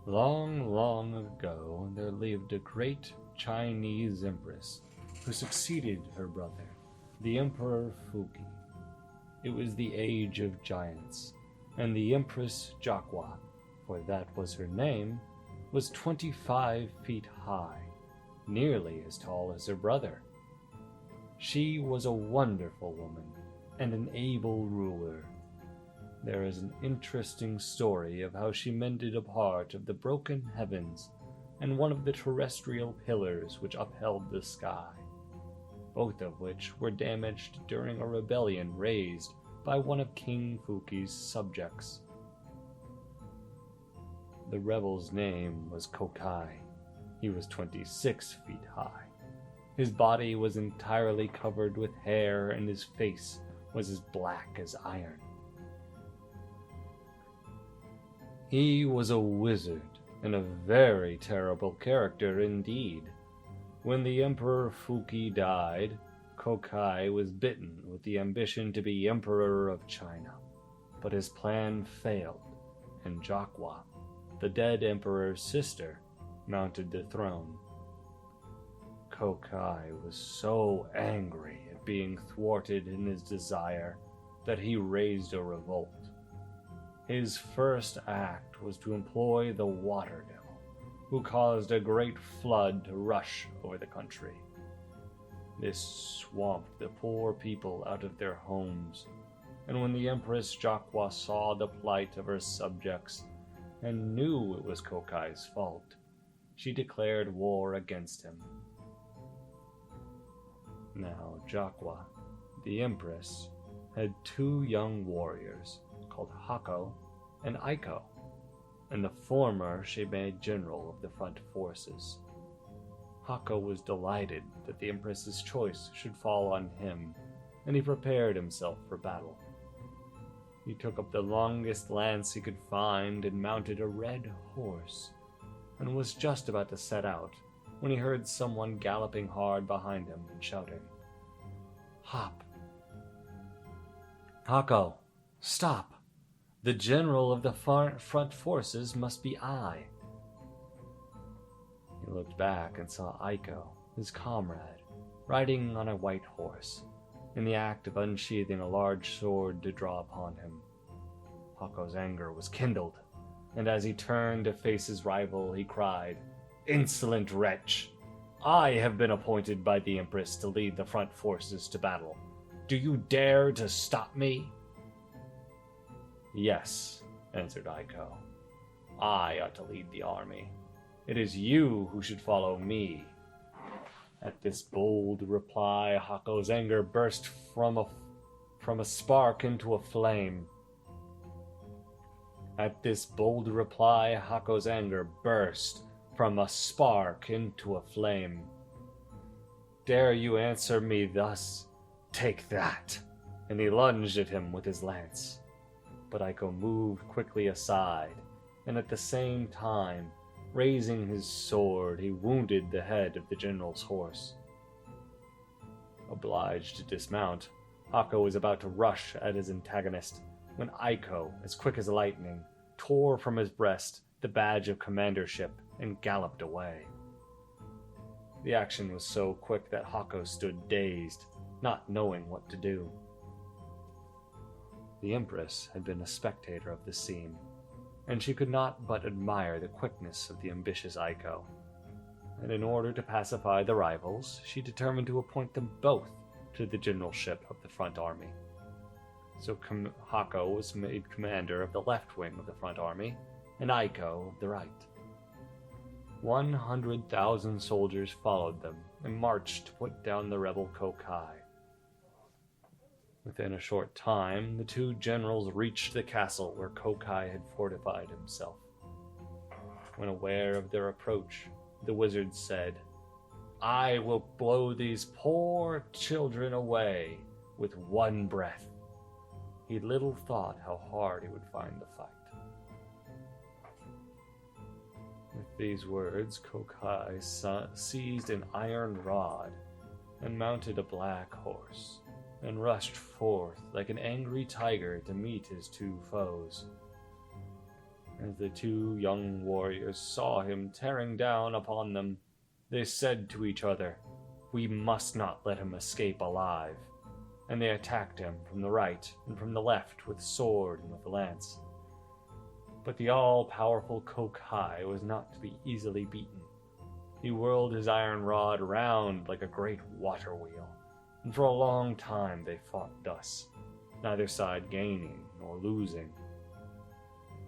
Long, long ago, there lived a great Chinese empress who succeeded her brother, the Emperor Fuki. It was the age of giants, and the Empress Jaqua, for that was her name, was 25 feet high, nearly as tall as her brother. She was a wonderful woman and an able ruler. There is an interesting story of how she mended a part of the broken heavens and one of the terrestrial pillars which upheld the sky, both of which were damaged during a rebellion raised by one of King Fuki's subjects. The rebel's name was Kokai. He was 26 feet high. His body was entirely covered with hair, and his face was as black as iron. He was a wizard, and a very terrible character indeed. When the Emperor Fuki died, Kokai was bitten with the ambition to be Emperor of China, but his plan failed, and Jaqua, the dead emperor's sister, mounted the throne. Kokai was so angry at being thwarted in his desire that he raised a revolt. His first act was to employ the Water Devil, who caused a great flood to rush over the country. This swamped the poor people out of their homes, and when the Empress Jaqua saw the plight of her subjects and knew it was Kokai's fault, she declared war against him. Now Jaqua, the Empress, had two young warriors called Hako and Aiko, and the former she made general of the front forces. Hako was delighted that the Empress's choice should fall on him, and he prepared himself for battle. He took up the longest lance he could find and mounted a red horse, and was just about to set out when he heard someone galloping hard behind him and shouting, "Hop! Hako, stop! The general of the front forces must be I." He looked back and saw Aiko, his comrade, riding on a white horse, in the act of unsheathing a large sword to draw upon him. Hako's anger was kindled, and as he turned to face his rival, he cried, "Insolent wretch! I have been appointed by the Empress to lead the front forces to battle. Do you dare to stop me?" "Yes," answered Aiko. "I ought to lead the army. It is you who should follow me." At this bold reply, Hako's anger burst from a spark into a flame. At this bold reply, Hako's anger burst from a spark into a flame. "Dare you answer me thus? Take that!" And he lunged at him with his lance. But Aiko moved quickly aside, and at the same time, raising his sword, he wounded the head of the general's horse. Obliged to dismount, Hako was about to rush at his antagonist, when Aiko, as quick as lightning, tore from his breast the badge of commandership and galloped away. The action was so quick that Hako stood dazed, not knowing what to do. The Empress had been a spectator of the scene, and she could not but admire the quickness of the ambitious Aiko, and in order to pacify the rivals, she determined to appoint them both to the generalship of the front army. So Hako was made commander of the left wing of the front army, and Aiko of the right. 100,000 soldiers followed them and marched to put down the rebel Kokai. Within a short time, the two generals reached the castle where Kokai had fortified himself. When aware of their approach, the wizard said, "I will blow these poor children away with one breath." He little thought how hard he would find the fight. With these words, Kokai seized an iron rod and mounted a black horse, and rushed forth like an angry tiger to meet his two foes. As the two young warriors saw him tearing down upon them, they said to each other, "We must not let him escape alive." And they attacked him from the right and from the left with sword and with lance. But the all-powerful Kokai was not to be easily beaten. He whirled his iron rod around like a great water wheel, and for a long time they fought thus, neither side gaining nor losing.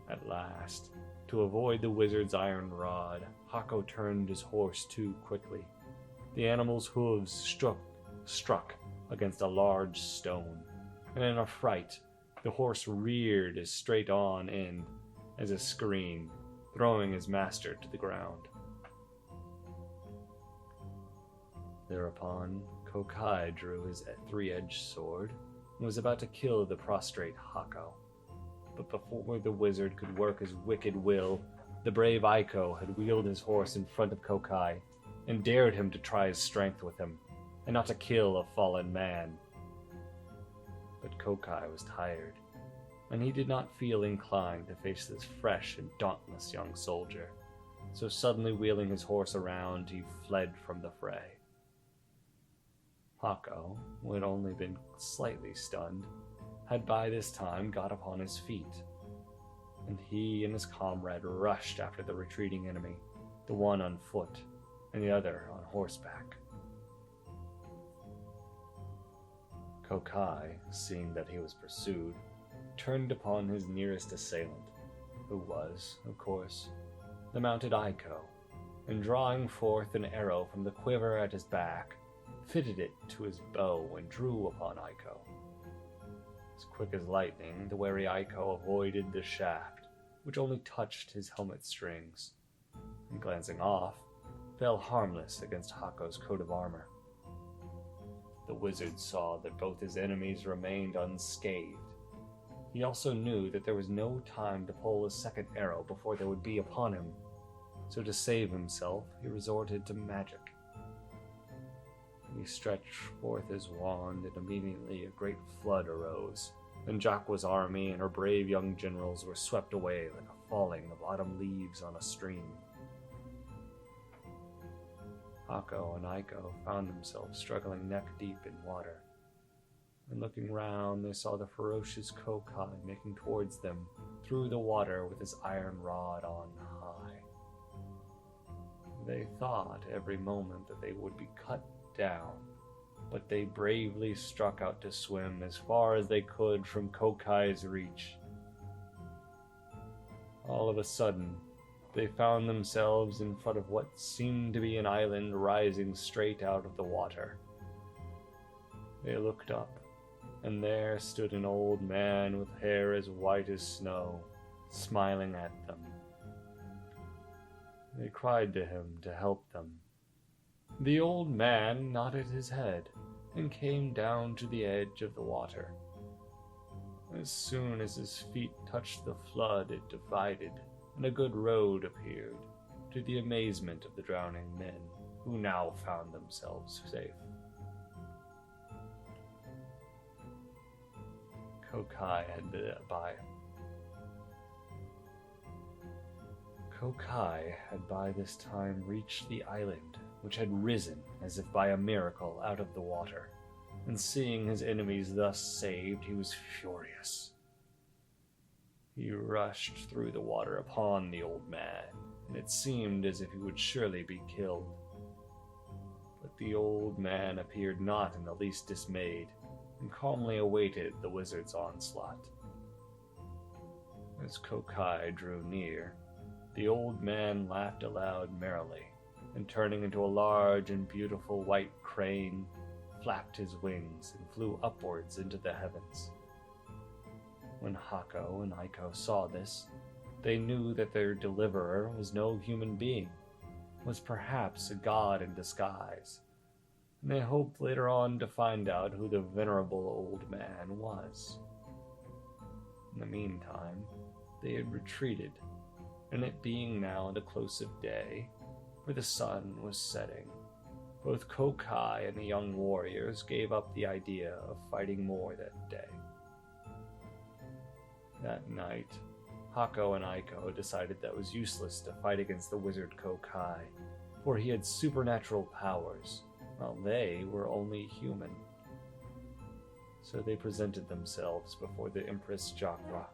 At last, to avoid the wizard's iron rod, Hako turned his horse too quickly. The animal's hooves struck against a large stone, and in a fright, the horse reared his straight-on end as a scream, throwing his master to the ground. Thereupon, Kokai drew his three-edged sword and was about to kill the prostrate Hako. But before the wizard could work his wicked will, the brave Aiko had wheeled his horse in front of Kokai and dared him to try his strength with him, and not to kill a fallen man. But Kokai was tired, and he did not feel inclined to face this fresh and dauntless young soldier, so suddenly wheeling his horse around, he fled from the fray. Hako, who had only been slightly stunned, had by this time got upon his feet, and he and his comrade rushed after the retreating enemy, the one on foot and the other on horseback. Kokai, seeing that he was pursued, turned upon his nearest assailant, who was, of course, the mounted Aiko, and drawing forth an arrow from the quiver at his back, fitted it to his bow and drew upon Aiko. As quick as lightning, the wary Aiko avoided the shaft, which only touched his helmet strings, and glancing off, fell harmless against Hako's coat of armor. The wizard saw that both his enemies remained unscathed. He also knew that there was no time to pull a second arrow before they would be upon him, so to save himself, he resorted to magic. He stretched forth his wand, and immediately a great flood arose, and Jaqwa's army and her brave young generals were swept away like a falling of autumn leaves on a stream. Hako and Aiko found themselves struggling neck-deep in water, and looking round they saw the ferocious Kokai making towards them through the water with his iron rod on high. They thought every moment that they would be cut down, but they bravely struck out to swim as far as they could from Kokai's reach. All of a sudden, they found themselves in front of what seemed to be an island rising straight out of the water. They looked up, and there stood an old man with hair as white as snow, smiling at them. They cried to him to help them. The old man nodded his head and came down to the edge of the water. As soon as his feet touched the flood, it divided, and a good road appeared, to the amazement of the drowning men, who now found themselves safe. Kokai had by this time reached the island, which had risen as if by a miracle out of the water, and seeing his enemies thus saved, he was furious. He rushed through the water upon the old man, and it seemed as if he would surely be killed. But the old man appeared not in the least dismayed, and calmly awaited the wizard's onslaught. As Kokai drew near, the old man laughed aloud merrily, and turning into a large and beautiful white crane, flapped his wings and flew upwards into the heavens. When Hako and Aiko saw this, they knew that their deliverer was no human being, was perhaps a god in disguise, and they hoped later on to find out who the venerable old man was. In the meantime, they had retreated, and it being now the close of day, for the sun was setting, both Kokai and the young warriors gave up the idea of fighting more that day. That night, Hako and Aiko decided that it was useless to fight against the wizard Kokai, for he had supernatural powers, while they were only human. So they presented themselves before the Empress Jakra.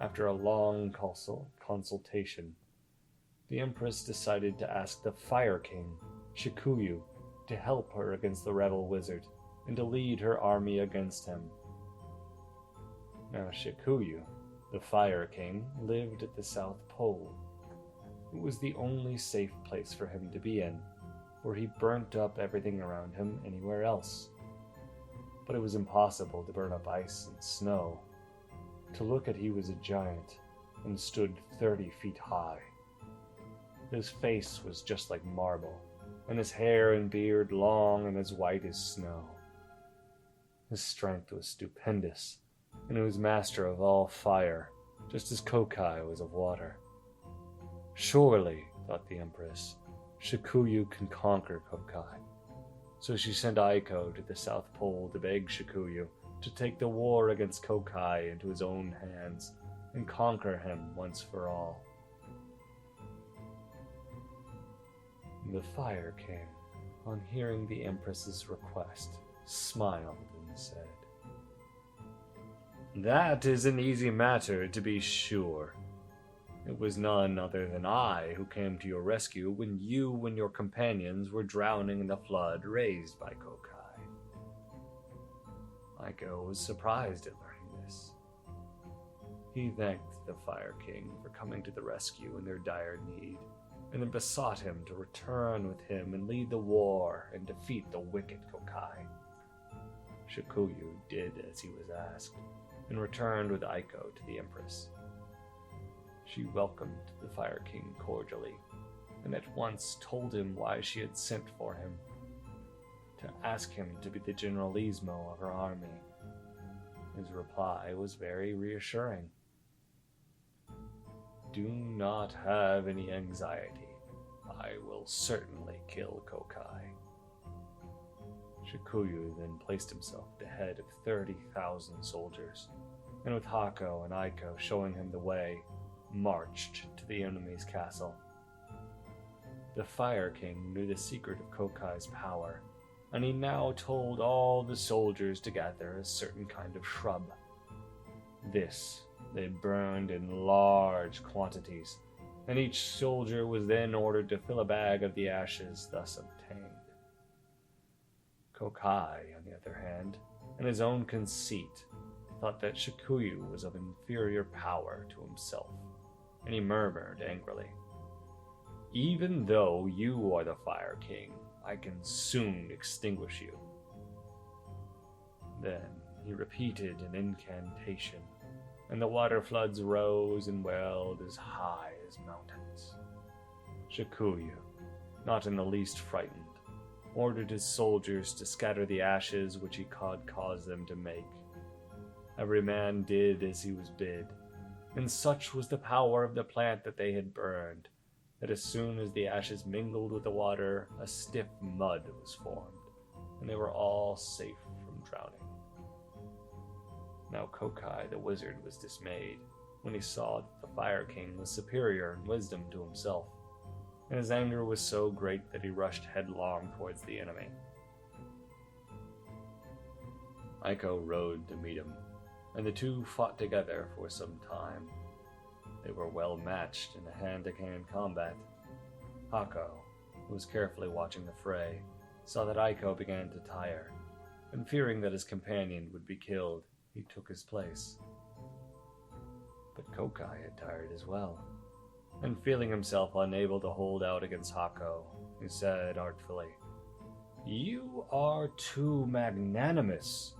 After a long consultation, the Empress decided to ask the Fire King, Shikuyu, to help her against the rebel wizard, and to lead her army against him. Now Shikuyu, the Fire King, lived at the South Pole. It was the only safe place for him to be in, for he burnt up everything around him anywhere else. But it was impossible to burn up ice and snow. To look at, he was a giant, and stood 30 feet high. His face was just like marble, and his hair and beard long and as white as snow. His strength was stupendous, and he was master of all fire, just as Kokai was of water. Surely, thought the Empress, Shikuyu can conquer Kokai. So she sent Aiko to the South Pole to beg Shikuyu to take the war against Kokai into his own hands and conquer him once for all. The Fire King, on hearing the Empress's request, smiled and said, "That is an easy matter, to be sure. It was none other than I who came to your rescue when you and your companions were drowning in the flood raised by Kokai." Aiko was surprised at learning this. He thanked the Fire King for coming to the rescue in their dire need, and then besought him to return with him and lead the war and defeat the wicked Kokai. Shikuyu did as he was asked, and returned with Aiko to the Empress. She welcomed the Fire King cordially, and at once told him why she had sent for him, to ask him to be the generalissimo of her army. His reply was very reassuring. "Do not have any anxiety. I will certainly kill Kokai." Shikuyu then placed himself at the head of 30,000 soldiers, and with Hako and Aiko showing him the way, marched to the enemy's castle. The Fire King knew the secret of Kokai's power, and he now told all the soldiers to gather a certain kind of shrub. This they burned in large quantities, and each soldier was then ordered to fill a bag of the ashes thus obtained. Kokai, on the other hand, in his own conceit, thought that Shikuyu was of inferior power to himself, and he murmured angrily, "Even though you are the Fire King, I can soon extinguish you." Then he repeated an incantation, and the water floods rose and welled as high as mountains. Shikuyu, not in the least frightened, ordered his soldiers to scatter the ashes which he had caused them to make. Every man did as he was bid, and such was the power of the plant that they had burned, that as soon as the ashes mingled with the water, a stiff mud was formed, and they were all safe from drowning. Now Kokai the wizard was dismayed when he saw that the Fire King was superior in wisdom to himself, and his anger was so great that he rushed headlong towards the enemy. Aiko rode to meet him, and the two fought together for some time. They were well matched in a hand-to-hand combat. Hako, who was carefully watching the fray, saw that Aiko began to tire, and fearing that his companion would be killed, he took his place. But Kokai had tired as well, and feeling himself unable to hold out against Hako, he said artfully, "You are too magnanimous,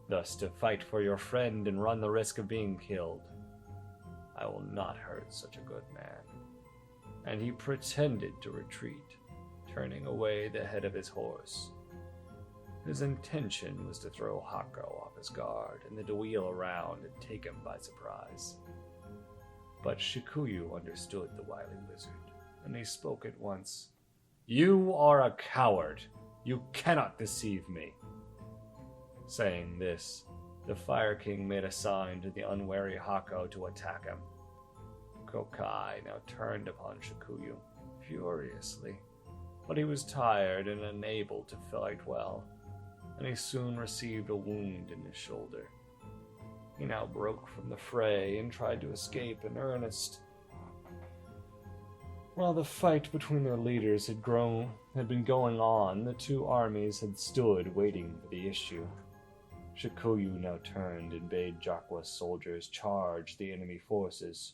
thus to fight for your friend and run the risk of being killed. I will not hurt such a good man." And he pretended to retreat, turning away the head of his horse. His intention was to throw Hako off his guard and then to wheel around and take him by surprise. But Shikuyu understood the wily wizard, and he spoke at once. "You are a coward. You cannot deceive me." Saying this, the Fire King made a sign to the unwary Hako to attack him, Kokai now turned upon Shikuyu furiously, but he was tired and unable to fight well, and he soon received a wound in his shoulder. He now broke from the fray and tried to escape in earnest. While the fight between their leaders had been going on, the two armies had stood waiting for the issue. Shikuyu now turned and bade Jakwa's soldiers charge the enemy forces.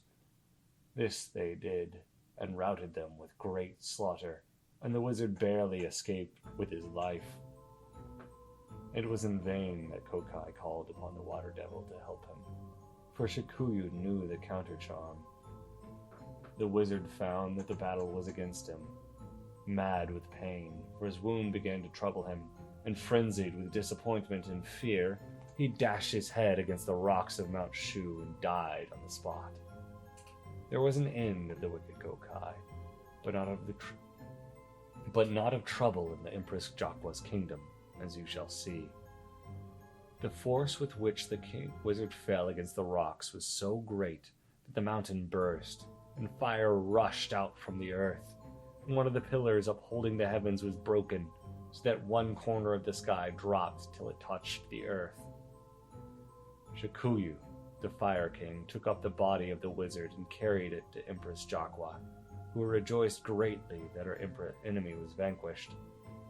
This they did, and routed them with great slaughter, and the wizard barely escaped with his life. It was in vain that Kokai called upon the water devil to help him, for Shikuyu knew the counter-charm. The wizard found that the battle was against him. Mad with pain, for his wound began to trouble him, and frenzied with disappointment and fear, he dashed his head against the rocks of Mount Shu and died on the spot. There was an end of the wicked Kokai, but not of trouble in the Empress Jakwa's kingdom, as you shall see. The force with which the wizard fell against the rocks was so great that the mountain burst, and fire rushed out from the earth, and one of the pillars upholding the heavens was broken, so that one corner of the sky dropped till it touched the earth. Shikuyu, the Fire King, took up the body of the wizard and carried it to Empress Jakwa, who rejoiced greatly that her enemy was vanquished,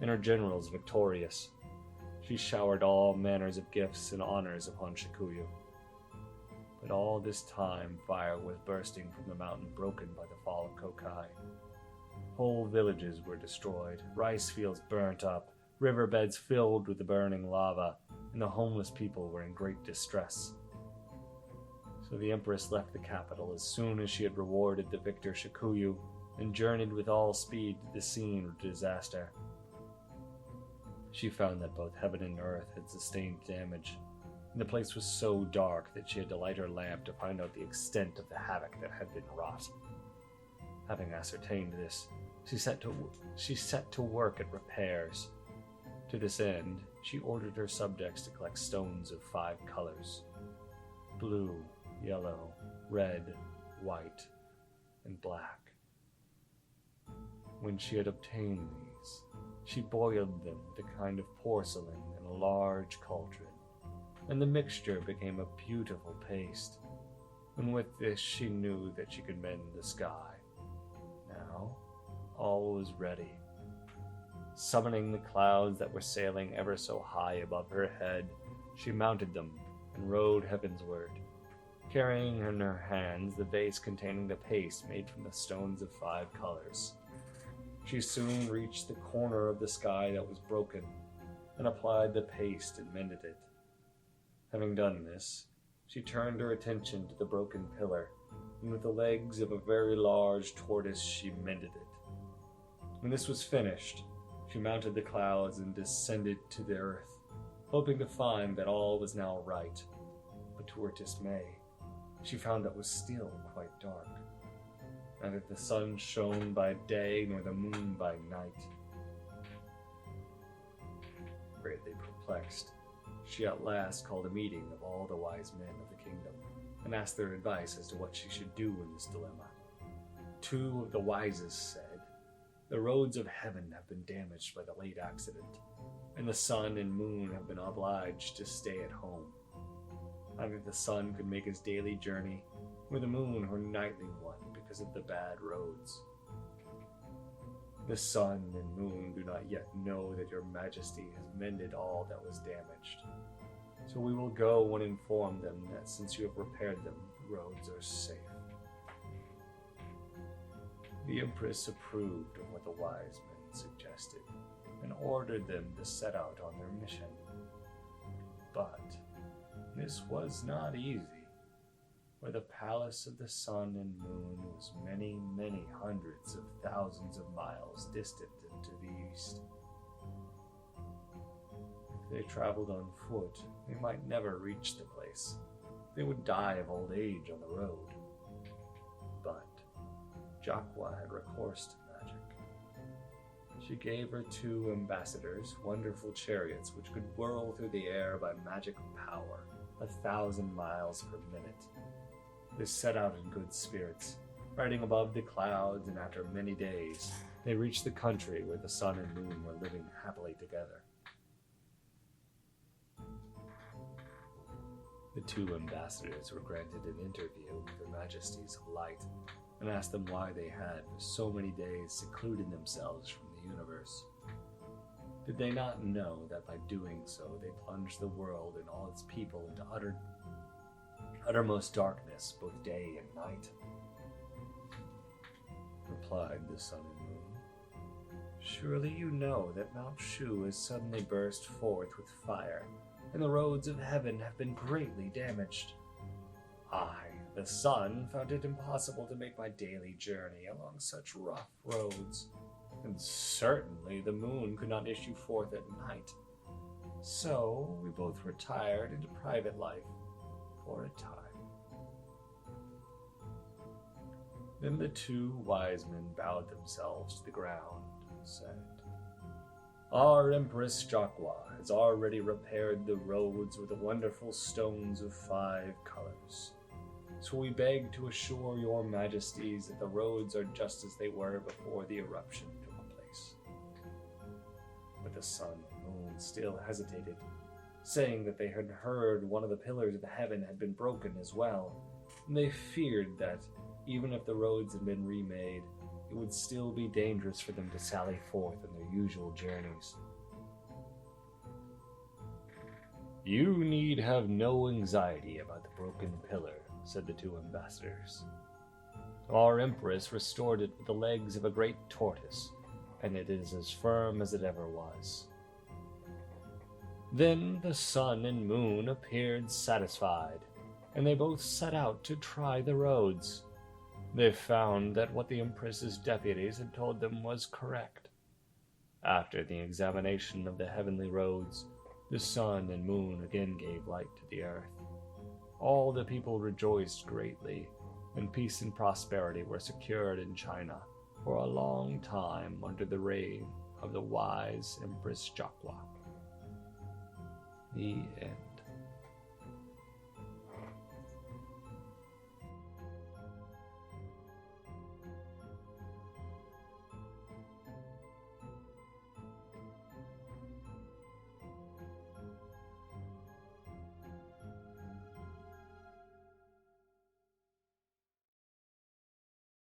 and her generals victorious. She showered all manners of gifts and honors upon Shikuyu. But all this time fire was bursting from the mountain broken by the fall of Kokai. Whole villages were destroyed, rice fields burnt up, riverbeds filled with the burning lava, and the homeless people were in great distress. So the Empress left the capital as soon as she had rewarded the victor Shikuyu, and journeyed with all speed to the scene of disaster. She found that both heaven and earth had sustained damage, and the place was so dark that she had to light her lamp to find out the extent of the havoc that had been wrought. Having ascertained this, she set to work at repairs. To this end, she ordered her subjects to collect stones of 5 colors: blue, yellow, red, white, and black. When she had obtained these, she boiled them with a kind of porcelain in a large cauldron, and the mixture became a beautiful paste, and with this she knew that she could mend the sky. Now, all was ready. Summoning the clouds that were sailing ever so high above her head, she mounted them and rode heavensward, carrying in her hands the vase containing the paste made from the stones of 5 colors. She soon reached the corner of the sky that was broken, and applied the paste and mended it. Having done this, she turned her attention to the broken pillar, and with the legs of a very large tortoise she mended it. When this was finished, she mounted the clouds and descended to the earth, hoping to find that all was now right. But to her dismay, she found that it was still quite dark. Neither the sun shone by day nor the moon by night. Greatly perplexed, she at last called a meeting of all the wise men of the kingdom, and asked their advice as to what she should do in this dilemma. 2 of the wisest said, "The roads of heaven have been damaged by the late accident, and the sun and moon have been obliged to stay at home. Neither the sun could make his daily journey, nor the moon her nightly one, because of the bad roads. The sun and moon do not yet know that your majesty has mended all that was damaged. So we will go and inform them that since you have repaired them, the roads are safe." The Empress approved of what the wise men suggested, and ordered them to set out on their mission. But this was not easy, for the palace of the sun and moon was many, many hundreds of thousands of miles distant and to the east. If they traveled on foot, they might never reach the place. They would die of old age on the road. But Jakwa had recourse to magic. She gave her 2 ambassadors wonderful chariots which could whirl through the air by magic power, 1,000 miles per minute. They set out in good spirits, Riding above the clouds, and after many days, they reached the country where the sun and moon were living happily together. The two ambassadors were granted an interview with their Majesties of Light, and asked them why they had for so many days secluded themselves from the universe. Did they not know that by doing so they plunged the world and all its people into uttermost darkness, both day and night? Replied the sun and moon. Surely you know that Mount Shu has suddenly burst forth with fire, and the roads of heaven have been greatly damaged. I, the sun, found it impossible to make my daily journey along such rough roads, and certainly the moon could not issue forth at night. So we both retired into private life for a time. Then the two wise men bowed themselves to the ground and said, Our Empress Jaqua has already repaired the roads with the wonderful stones of 5 colors. So we beg to assure your majesties that the roads are just as they were before the eruption took place. But the sun and moon still hesitated, saying that they had heard one of the pillars of the heaven had been broken as well, and they feared that, even if the roads had been remade, it would still be dangerous for them to sally forth on their usual journeys. You need have no anxiety about the broken pillar, said the two ambassadors. Our Empress restored it with the legs of a great tortoise, and it is as firm as it ever was. Then the sun and moon appeared satisfied, and they both set out to try the roads. They found that what the Empress's deputies had told them was correct. After the examination of the heavenly roads, the sun and moon again gave light to the earth. All the people rejoiced greatly, and peace and prosperity were secured in China for a long time under the reign of the wise Empress Jaqua. The end.